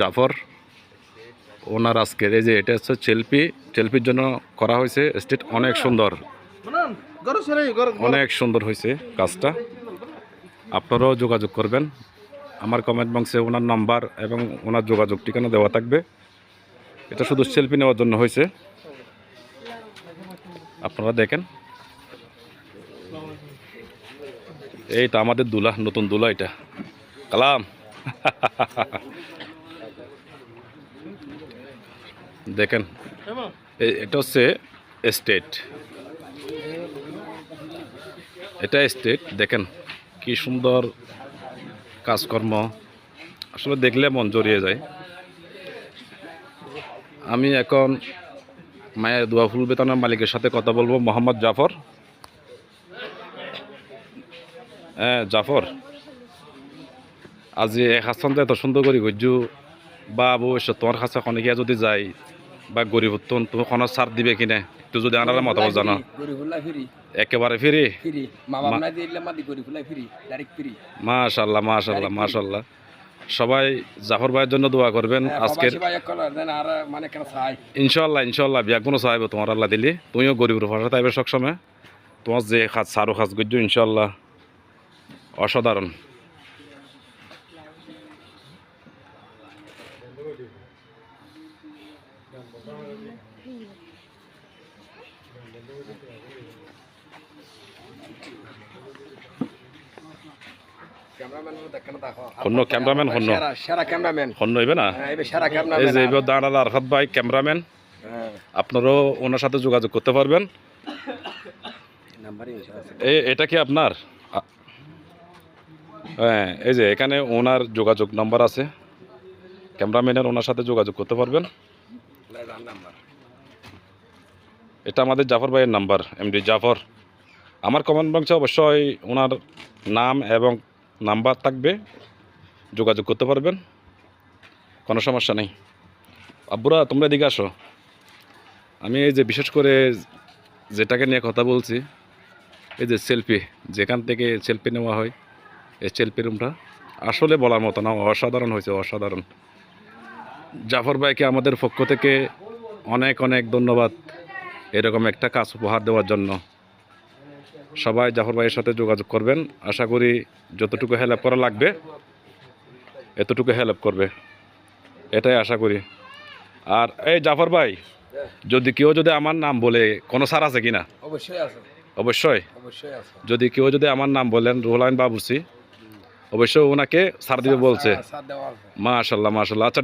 জাফর ওনার আজকের এই যে এটা হচ্ছে চেলপির জন্য করা হয়েছে স্টেট অনেক সুন্দর, অনেক সুন্দর হয়েছে কাজটা। আপনারাও যোগাযোগ করবেন, আমার কমেন্ট বক্সে ওনার নাম্বার এবং ওনার যোগাযোগ ঠিকানা দেওয়া থাকবে। এটা শুধু সেলফি নেওয়ার জন্য হয়েছে, আপনারা দেখেন। এইটা আমাদের দুলা, নতুন দুলা এটা কালাম। দেখেন এটা হচ্ছে স্টেট, এটা স্টেট। দেখেন কি সুন্দর কাজকর্ম, আসলে দেখলে মন জড়িয়ে যায়। আমি এখন মায়ের দোয়া ফুল বেতনের মালিকের সাথে কথা বলবো, মোহাম্মদ জাফর। হ্যাঁ জাফর, আজি এক হাসান এত সুন্দর করে গজ্জু বা ভবিষ্যৎ তোমার কাছে অনেকে যদি যাই বা গরিব তুমি কোনো ছাড় দিবে কিনা একটু যদি আনারা মতামত জানো। একেবারে ফ্রি, মাশাআল্লাহ মাশাআল্লাহ মাশাআল্লাহ। সবাই জাফর ভাইয়ের জন্য দোয়া করবেন আজকের। ইনশাল্লাহ ইনশাল্লাহ বিয়া কোনো চাইব তোমার আল্লাহ দিলি, তুমিও গরিবের ভাষা তাইবে সবসময়। তোমার যে খাজ সারো খাজ গজ্জু ইনশাল্লাহ অসাধারণ। ক্যামেরাম্যান হইবে না, এই যে এবার দাঁড়াল আরফাত ভাই ক্যামেরাম্যান, আপনারাও ওনার সাথে যোগাযোগ করতে পারবেন। এটা কি আপনার? হ্যাঁ এই যে এখানে ওনার যোগাযোগ নাম্বার আছে, ক্যামেরাম্যানের ওনার সাথে যোগাযোগ করতে পারবেন। এটা আমাদের জাফর ভাইয়ের নাম্বার, এমডি জাফর। আমার কমেন্ট বক্সে অবশ্যই ওনার নাম এবং নাম্বার থাকবে, যোগাযোগ করতে পারবেন, কোনো সমস্যা নেই। আব্বুরা তোমরা এদিকে আসো। আমি এই যে বিশেষ করে যেটাকে নিয়ে কথা বলছি, এই যে সেলফি, যেখান থেকে সেলফি নেওয়া হয়, এই সেলফি রুমটা আসলে বলার মতো না, অসাধারণ হয়েছে অসাধারণ। জাফর ভাইকে আমাদের পক্ষ থেকে অনেক অনেক ধন্যবাদ এরকম একটা কাজ উপহার দেওয়ার জন্য। সবাই জাফর ভাইয়ের সাথে যোগাযোগ করবেন, আশা করি যতটুকু হেল্প করা লাগবে এতটুকু হেল্প করবে, এটাই আশা করি। আর এই জাফর ভাই, যদি কেউ যদি আমার নাম বলে, কোনো ছাড় আছে কিনা? অবশ্যই আছে, অবশ্যই অবশ্যই আছে। যদি কেউ যদি আমার নাম বলেন রুহুল আমিন বাবুসি, অবশ্যই ওনাকে ছাড় দিবে বলছে। মাশাআল্লাহ মাশাআল্লাহ। আচ্ছা